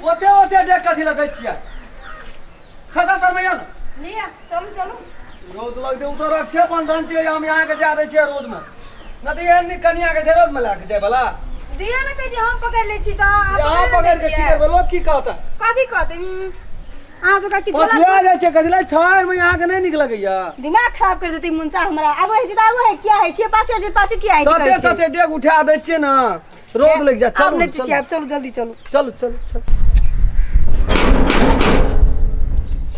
ओते ओते देख कथी ल दै छियै छता तर भैया लिया चलो चलो रोज लग दे उधर रक्षे बंधन छै हम यहाँ के जा दै छियै रोज में न त एहन कनिया के रोज में लाके जाय वाला दिया ना कहे हम पकड़ ले छी त आप यहाँ पकड़ के की करबे लोग की कहता कथी कहते आ जो का की पछुआ जाय छै कथी लै छाड़ में यहाँ के नहीं निक लगैया दिमाग खराब कर देती मुंसा हमरा आबो है जिदा आबो है क्या है छे पाछू की है तते तते डेग उठा दै छियै ना रोज लग जा चलो चलो जल्दी चलो चलो चलो चलो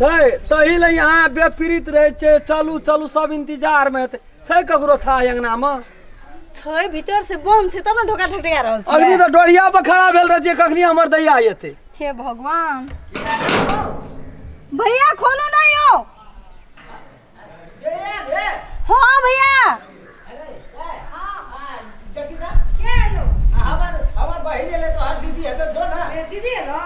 छै तही ले यहाँ बेपीड़ित रहे छै चलू चलू सब इंतजार में छै ककरो था अंगना में छै भीतर से बंद छै तब न ढोका ठकटिया रहल छै अग्नि तो डोरिया पर खड़ा भेल रहे कखनी हमर दैया एते हे भगवान भैया खोलो नहीं हो हाँ भैया हमर बहिन ले तो हर दीदी है तो जो ना दीदी है ना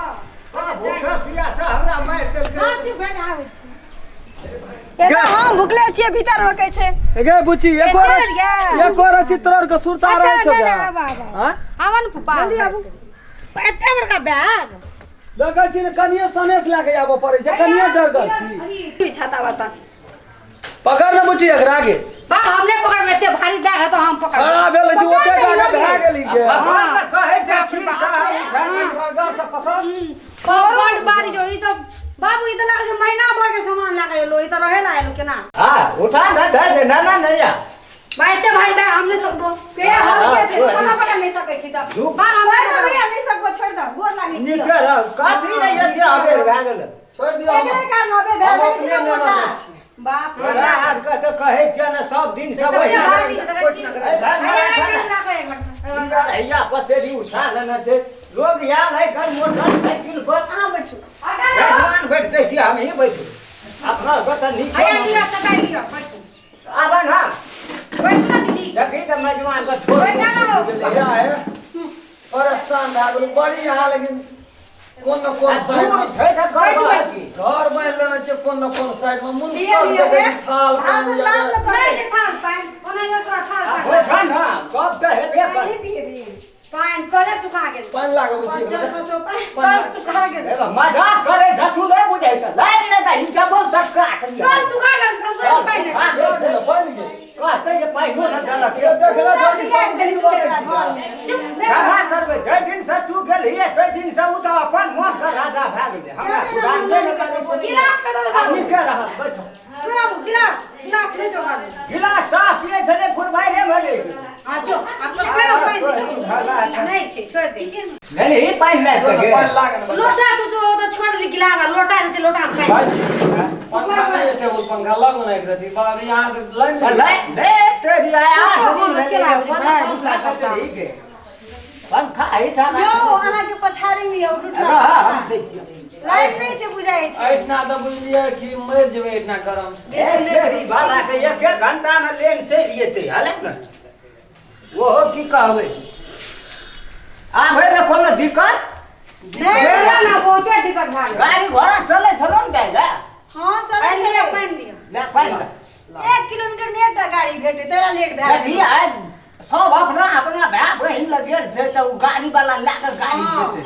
हां भूखा पियासा हमरा मार के नाची बन आवे छै ये हम भूखले छिए भीतर रखे छै गे बुची एक और चित्रर के सुरता रहे छै हां आवन पुपा जल्दी आबू एते बड़का बैग लगे छी ने कनिया सनेस लाके आबो पड़े छै कनिया डर गल छी छाता बता पकड़ न बुची एकरा आगे बा हमने पकड़ में एते भारी बैग है तो हम पकड़ खड़ा भेल छी ओते जाके भाग गेली छै भगवान का कहे जा की कहे खरगा से पकड़ और बारी जो ई तो बाबू ई तो लगे जो महीना भर के सामान लागे लो ई तो रहे लाए लो केना हां उठा ना दे ना ना नहीं आ भाई इतने भारी बैग हमने सब के हल्के से छाता पकड़ नहीं सके छी तब बा हम भैया नहीं सबको छोड़ दो गोर लागे छी निकल काठी नहीं है आबे भाग गेल छोड़ दियो एकरे कारण अबे बैग नहीं मोटा बाप रे आज का तो कहे छ ना सब दिन सब भैया पसेरी उठा लेना छै लोग याद है कर मोटरसाइकिल पर कहां बैठू भगवान बैठते कि हम ही बैठू अपना गता नीचे भैया लिया सटाई लिया बैठू आबा ना बैठ ना दीदी देखी तो मेजबान का छोड़ बैठ जाना भैया है परेशान भाग गेल बड़ी यहाँ लेकिन कोन न कोन साइड दूर छै त घर बन लेना छै कोन न कोन साइड में मुन थाल नहीं थाल पानी ओना जो तो थाल हो ठंडा कब त हेबे कर पानी पहले सुखा गेल पानी लागे बुझी चल बसो पानी सुखा गेल एबा मजाक करे झतू नहीं बुझै छ लाइन ने दा हिजा बहुत धक्का करिया कल सुखा गेल हम पानी पानी गे कहते जे पाइनो न चलत ये देखला छोटी सब दिन लगे चुप कहा करबे जय दिन से तू गेल हिए तै दिन से उ त अपन मन का राजा भ गेले हमरा खुदा ने करे छ गिलास कर दो आदमी के रह बैठो गिलास ले जो गिलास चाह पिए छले फुल भाई रे भले हां जो अब तो पे पानी नहीं छे छोड़ दे नहीं ही पानी ले के पानी लागे लोटा तो छोड़ दी गिलास लोटा नहीं लोटा खाई भाई पंखा नहीं है टेबल पंखा लगो ना एक रती बाहर यहाँ लाइन ले तेरी आया पंखा पंखा है था यो अहाँ के पछाड़ी में उठ हम देखिए लाइट नहीं से बुझाई छै इतना तो बुझलिए कि मर जेबे इतना गरम से तेरी बाला के एक घंटा में लेन चल जेते हाले न वो की कहबे आबे में कोनो दिक्कत नहीं ना बहुते दिक्कत भाग गाड़ी घोड़ा चले चलो न जाएगा हां चले चले पानी दियो ले पानी 1 किलोमीटर में एकटा गाड़ी भेटे तेरा लेट भए देखिए आज सब अपना अपना भाई बहन लगे छै त गाड़ी वाला लाकर गाड़ी जेते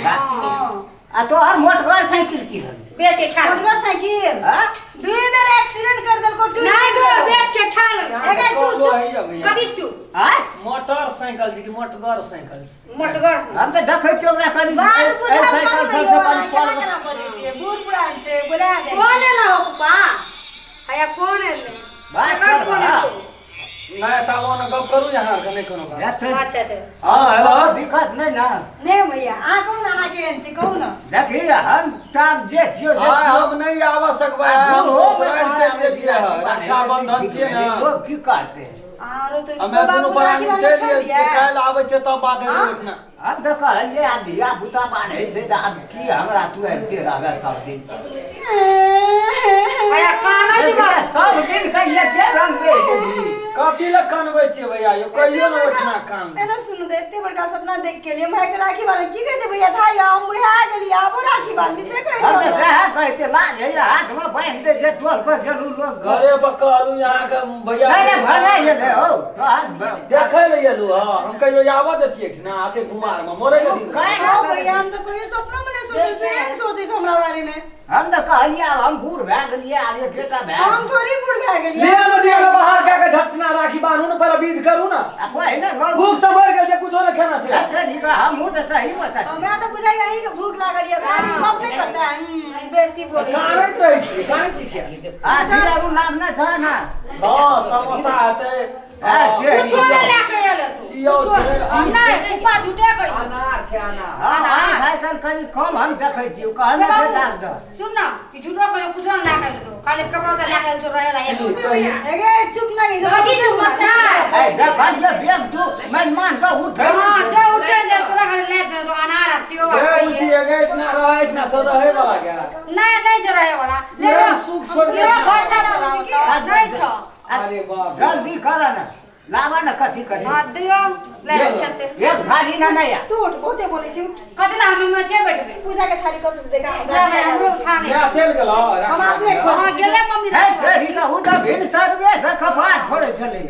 आ तो हर मोटरसाइकिल की बेच के खा मोटरसाइकिल हां दुई बेर एक्सीडेंट कर देल को नहीं तो बेच के खा ले एगे तू कभी चुप हां मोटरसाइकिल जी की मोटरसाइकिल मोटगर हम तो देखे छियै ओकरा कनी बात बुझा साइकिल सबसे बड़ी पड़ छै बूढ़ पुरान छै बोला जाय कौन है ना हो पा हया कौन है बात कर नया चालो न गप करू यहाँ के नहीं कोनो बात अच्छा अच्छा हां हेलो दिक्कत नहीं ना नहीं भैया आ कौन आ के छी कहू ना देखिए हम काम जे छियो हां हम नहीं आवा सकबे हम ससुराल चल दिए रक्षाबंधन छिए ना वो की कहते आरो तो हमें दोनों प्राणी चल दिए काल आवे छै तब बात है उठना हम तो कहलिए आ दिया बुता बांधे छै त अब की हमरा तू आते रहबे सब दिन भैया काना जी बात सब दिन कहिए दे रंग रे कथी ल कनबै छिए भैया यो कहियो न उठना काम एना सुनु दे एते बड़का सपना देख के लिए मैं के राखी वाला की कहे छै भैया था या हम बुढ़ा गेली आबो राखी बात में से कह हम दो सह कहते लाज है हाथ में बांध दे जे टोल पर गेलू लोग घरे पर कहलू यहाँ के भैया नहीं भगा ये ले हो तो हाथ देखे ले येलू हम कहियो आवा देतिए ना आते कुमार में मरे के दिन काहे ओ भैया हम तो कोई सपना में नहीं सोचल ट्रेन सोचे छ हमरा बारे में हम तो कहलिए अब हम बूढ़ भए गेलिए आब ये बेटा भए हम थोड़ी बुढ़ भए ले गेलिए लो दिया लो बाहर का के झटना राखी बांधू ना पहले विध करू ना अब वही ना लोग भूख से मर गए कुछो न खाना छै अच्छा ठीक है हम तो सही बता हमरा तो बुझाई यही के भूख लागल है गाड़ी कब नहीं करता है बेसी बोले कानत रही छी कान छी क्या आ फिर अब नाम ना था ना हां समोसा आते कुछ ना लेके आले तू सियो छै नहीं ऊपा झूठे कहि अनार छै अनार हां साइकिल कनी कम हम देखै छी कहने से डाल दो सुन ना कि झूठो कहियो कुछो ना लागे तो खाली कपड़ा से लागे जो रहेला एक एगे चुप नहीं कथी चुप ना ए देखल ये बेग तू मेहमान का उठ हां जो उठे दे तोरा खाली ले दे तो अनार सियो ए उची एगे इतना रहे इतना छ रहे वाला क्या नहीं नहीं जो रहे वाला ले ये लो सुख छोड़ के ये घर चला नहीं छ अरे बाप जल्दी कर ना लावा ना कथी करी हां दियो ले चलते एक थाली ना नया तू उठ बहुते बोले छी उठ कतला हम में के बैठबे पूजा के थाली कब से देखा हमरो खाने मैं चल गेलो हम अपने हां गेले मम्मी है तेरी का उदा भिन सर्वे से कपाट फोड़े चले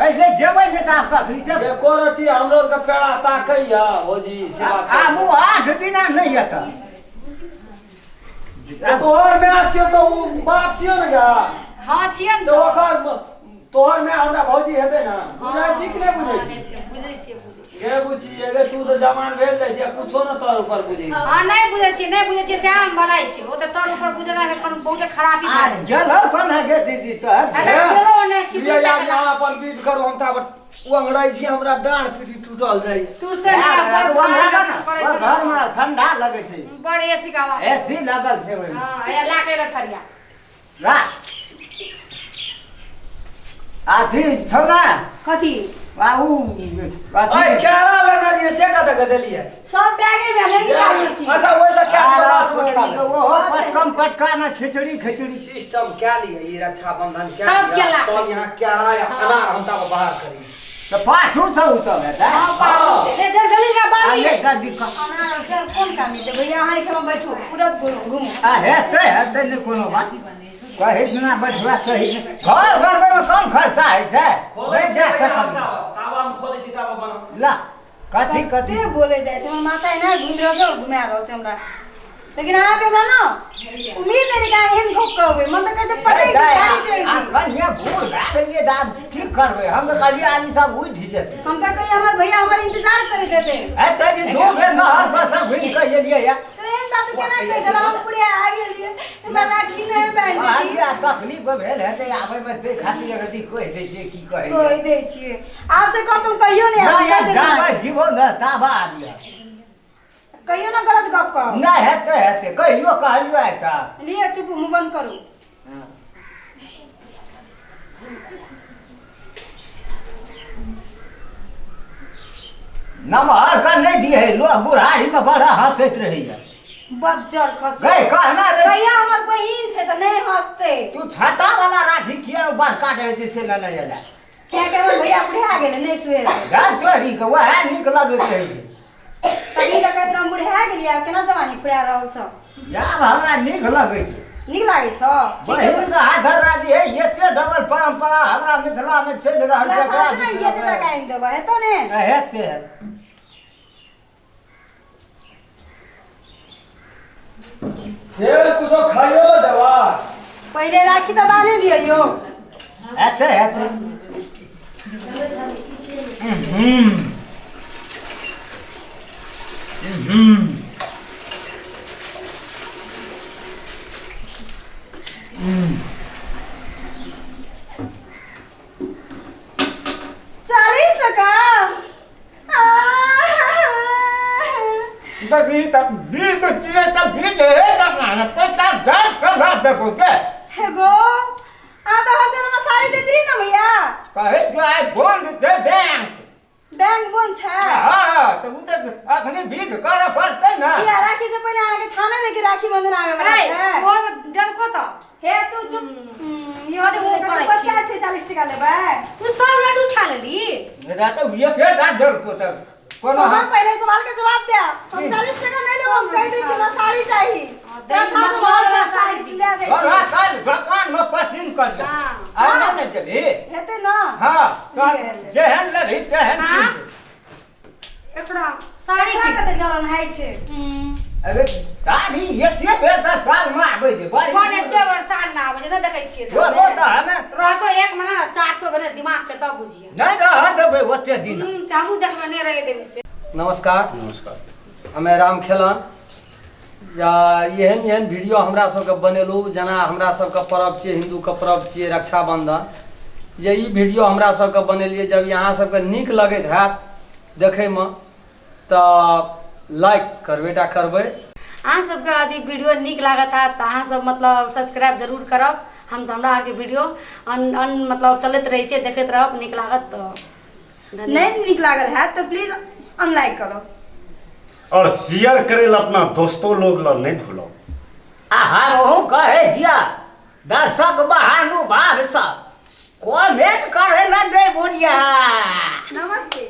ऐसे जेबै ने का कखरी जब ये कोरती हम लोग का पेड़ा ताकैया हो जी से बात आ मु 8 दिन नहीं आता तोहर में अच्छे तो बाप छियो ना क्या हां छियन तो ओकर तोहर में हमरा भौजी हेते ना बुझै छी कि नहीं बुझै छी बुझै छी ये बुझी अगर तू तो जवान भेल रहे छै कुछो न तोर ऊपर बुझी हां नहीं बुझै छी नहीं बुझै छी से हम भलाई छी ओ त तोर ऊपर बुझला से कर बहुत खराबी आ भए गेलो कोन है दीदी तो अरे गेलो ने छिपी ये यहाँ पर विध करू हम ता उंगड़ाई छी हमरा डांड पीटी टूटल जाई तुरते घर में ठंडा लगे छै बड़े एसी का आवाज एसी लगल छै ओइ हां ये लाके रखरिया रा आथी छोरा कथी बाबू ओए कथी केरा लेना ये से का गदली है सब बैगे में ले निकाल छी अच्छा वैसा क्या बात बता दे वो पटकम पटका में खिचड़ी सिस्टम क्या लिए ये रक्षाबंधन क्या तब क्या लाके? तब यहाँ क्या आया अनार हम ता बाहर करी तो पाछू से उ सब है हां पाछू से ले जल्दी जा आ बारी ये का दिक्कत अनार से कौन काम है भैया हां ठमा बैठो पूरा घूमो आ हेते ने कोनो बात कहे बिना बैठवा कही घर बनबे में कम खर्चा है छै नहीं जा सकम तावा हम खोले छी तावा बना ला कथी कथी ते बोले जाय छै हमर माथा है ना घूम रहल छै घुमा रहल छै हमरा लेकिन अहाँ पे हमरा ना उम्मीद नहीं का एहन गप कहबै मन त कहै छै पटै के खाली छै आ कन्या भूल लागलिए दाम की करबै हम तो कहलिए आदमी सब उठ जेते हम त कहिए हमर भैया हमर इंतजार करे देते ए तेरी दो बेर नहर पर सब भूल के एलिए या तो एहन बात केना कह देला हम पूरे आ गेलिए हमरा राखी नहीं पहन दी आलिया तकलीफ भेल हेते आबै में ते खातिर गति कह दे छै की कहे कोई दे छिए आपसे कह तुम कहियो नहीं आप कह देना जाबै जीवन द ताबा आलिया कहियो ना गलत गप कहो ना हेते कहियो कहलियो आइता लिए चुप मुंह बंद करो नमहर का नहीं दिए है लोग बुढ़ारी में बड़ा हंसैत रही है बज्जर खस गए कहना रे भैया हमर बहिन छै त नहीं हंसते तू छाता वाला राखी किया बार काटे जैसे न ले जा क्या के हमर भैया बुढ़ा गेले नहीं सुए रात चोरी के वह निक लगैत रहे छै तभी तक कहत हम बुढ़ा गेलिए अब केना जवानी फुरा रहल छ या हमरा निक लगै छै नीक लागे छ बहिन का हाथ धरा दी है एते डबल परंपरा हमरा मिथिला में चल रहल छै एकरा ना ये तो लगाइन देबा है तो ने हेते फिर कुछो खाइयो देवा पहले राखी तो बांधे दियो हेते तभी तक बीज के चीज़ तब बीज है तब ना पता जात कर रहा देखो के हेगो आ तो हर दिन में साड़ी दे दी ना भैया कहे जो है बोल दे बैंक बैंक बंद छै हां तो उधर अखनी बीज करे पड़ते ना या राखी से पहले आके थाना लेके राखी बंधन आवे वाला है वो जन को तो हे तू चुप ये तो वो करे छी। क्या छै 40 टका लेबै तू सब लड्डू खा लेली मेरा तो ये के रात जल को तक कोनो हम पहले सवाल के जवाब दे हम 40 टका नहीं लेब हम कह दै छी ना साड़ी चाहिए दे मखमल साड़ी ले दे और छी काल दुकान में पसीन कर दे हाँ। आ नहीं देबी हेते ना हां तो जेहन लेबी तेहन हाँ। एकरा साड़ी साड़ी की के जलन है छे अरे साड़ी एते बेर 10 साल में आबै छै बड़ी कोन एते बर साल में आबै छै न देखै छियै वो सब तो हमें रहतो एक महीना 4 तो बने दिमाग के तब बुझिए नहीं रह देबै ओते दिन हमहू देखबे नहीं रहे देबे से नमस्कार नमस्कार। हमे राम खेलन या एहन वीडियो हमरा सबके बनेलू जेना हमरा सबके पर्व छियै हिंदूके पर्व छियै रक्षाबंधन जे ई वीडियो हमरा सबके बनेलियै जब यहाँ सबके नीक लगैत हैत देखैमे तऽ लाइक करबेटा करबै अहाँ सबके यदि वीडियो नीक लागत है तो अहाँ सब मतलब सब्सक्राइब जरूर करब हम हमरा आर के वीडियो मतलब चलत रहे छै देखैत रहब नीक लागत तो धन्यवाद। नहीं निक लागल है तो प्लीज अनलाइक करो और शेयर करेल अपना दोस्तों लोग ला नहीं भूलो। आहा ओहू कहे जिया दर्शक महानुभाव सब कमेंट करे न दे बुढ़िया नमस्ते